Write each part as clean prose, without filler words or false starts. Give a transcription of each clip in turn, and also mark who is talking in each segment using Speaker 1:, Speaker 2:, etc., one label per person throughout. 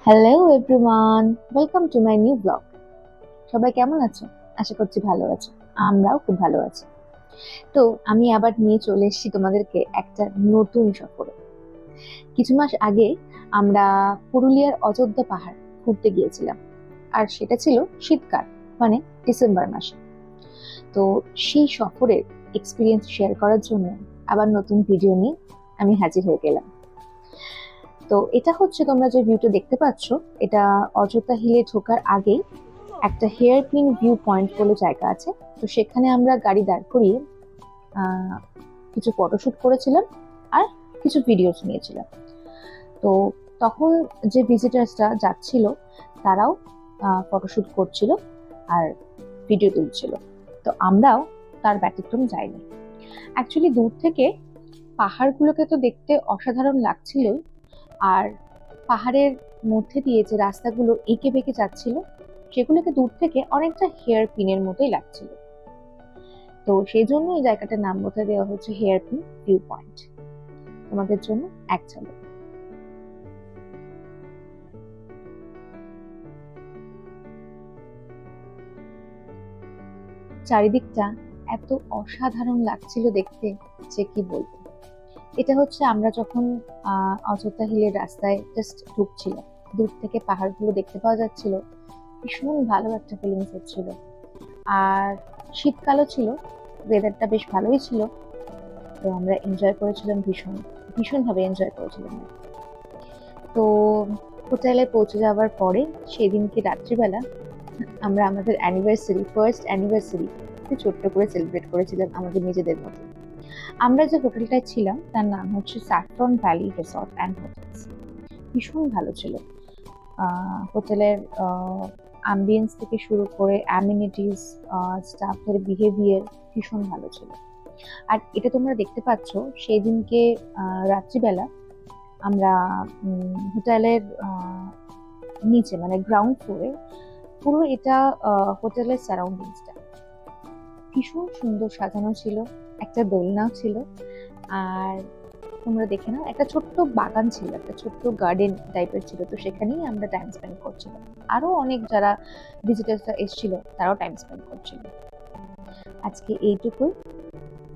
Speaker 1: Hello everyone, welcome to my new blog. সবাই কেমন আছো? আশা করছি ভালো আছো। আমরাও খুব ভালো আছি। তো আমি আবার নিয়ে চলে এসেছি তোমাদেরকে একটা নতুন সফরে। কিছু মাস আগে আমরা পুরুলিয়ার অযোধ্যা পাহাড় ঘুরতে গিয়েছিলাম, আর সেটা ছিল শীতকাল, মানে ডিসেম্বর মাসে। তো সেই সফরের এক্সপিরিয়েন্স শেয়ার করার জন্য আবার নতুন ভিডিও নিয়ে আমি হাজির হয়ে গেলাম। তো এটা হচ্ছে, তোমরা যে ভিউটা দেখতে পাচ্ছ, এটা অযোধ্যা হিলে ঢোকার আগেই একটা হেয়ার পিন ভিউ পয়েন্ট বলে জায়গা আছে। তো সেখানে আমরা গাড়ি দাঁড় করিয়ে কিছু ফটোশুট করেছিলাম আর কিছু ভিডিওস নিয়েছিলাম। তো তখন যে ভিজিটার্সরা যাচ্ছিল তারাও ফটোশুট করছিল আর ভিডিও তুলছিল। তো আমরাও তার ব্যতিক্রম যাইনি। অ্যাকচুয়ালি দূর থেকে পাহাড়গুলোকে তো দেখতে অসাধারণ লাগছিলই, আর পাহাড়ের মধ্যে দিয়ে যে রাস্তাগুলো এঁকে বেঁকে যাচ্ছিল সেগুলোকে দূর থেকে অনেকটা হেয়ার পিনের মতোই লাগছিল। তো সেই জন্য এই জায়গাটার নাম বলে দেওয়া হচ্ছে হেয়ার পিন ভিউ পয়েন্ট। তোমাদের জন্য এক ঝলক। চারিদিকটা এত অসাধারণ লাগছিল দেখতে যে কি বলবো। এটা হচ্ছে আমরা যখন অযোধ্যা হিলের রাস্তায় জাস্ট ঢুকছিলাম, দূর থেকে পাহাড়গুলো দেখতে পাওয়া যাচ্ছিল, ভীষণ ভালো একটা ফিলিংস হচ্ছিল। আর শীতকালও ছিল, ওয়েদারটা বেশ ভালোই ছিল। তো আমরা এনজয় করেছিলাম, ভীষণভাবে এনজয় করেছিলাম। তো হোটেলে পৌঁছে যাওয়ার পরে সেদিনকে রাত্রিবেলা আমরা আমাদের ফার্স্ট অ্যানিভার্সারি ছোট্ট করে সেলিব্রেট করেছিলাম আমাদের নিজেদের মতো। আমরা যে হোটেলটায় ছিলাম তার নাম হচ্ছে saffron valley resort and hotels. ভীষণ ভালো ছিল। হোটেলের অ্যাম্বিয়েন্স থেকে শুরু করে অ্যামিনিটিস, স্টাফের বিহেভিয়ার ভীষণ ভালো ছিল। আর এটা তোমরা দেখতে পাচ্ছ, সেই দিনকে রাত্রিবেলা আমরা হোটেলের নিচে, মানে গ্রাউন্ড ফ্লোরে, পুরো এটা হোটেলের সারাউন্ডিংসটা ভীষণ সুন্দর সাজানো ছিল। একটা দোলনাও ছিল, আর তোমরা দেখে নাও একটা ছোট্ট বাগান ছিল, একটা ছোট্ট গার্ডেন টাইপের ছিল। তো সেখানেই আমরা টাইম স্পেন্ড করছিলাম। আরো অনেক যারা ভিজিটার্সরা এসেছিল তারাও টাইম স্পেন্ড করছিল। আজকে এইটুকুই,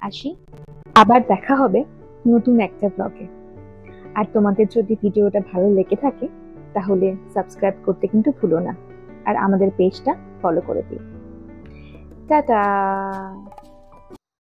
Speaker 1: আসি, আবার দেখা হবে নতুন একটা ব্লগে। আর তোমাদের যদি ভিডিওটা ভালো লেগে থাকে তাহলে সাবস্ক্রাইব করতে কিন্তু ভুলো না, আর আমাদের পেজটা ফলো করে দিও। টাটা।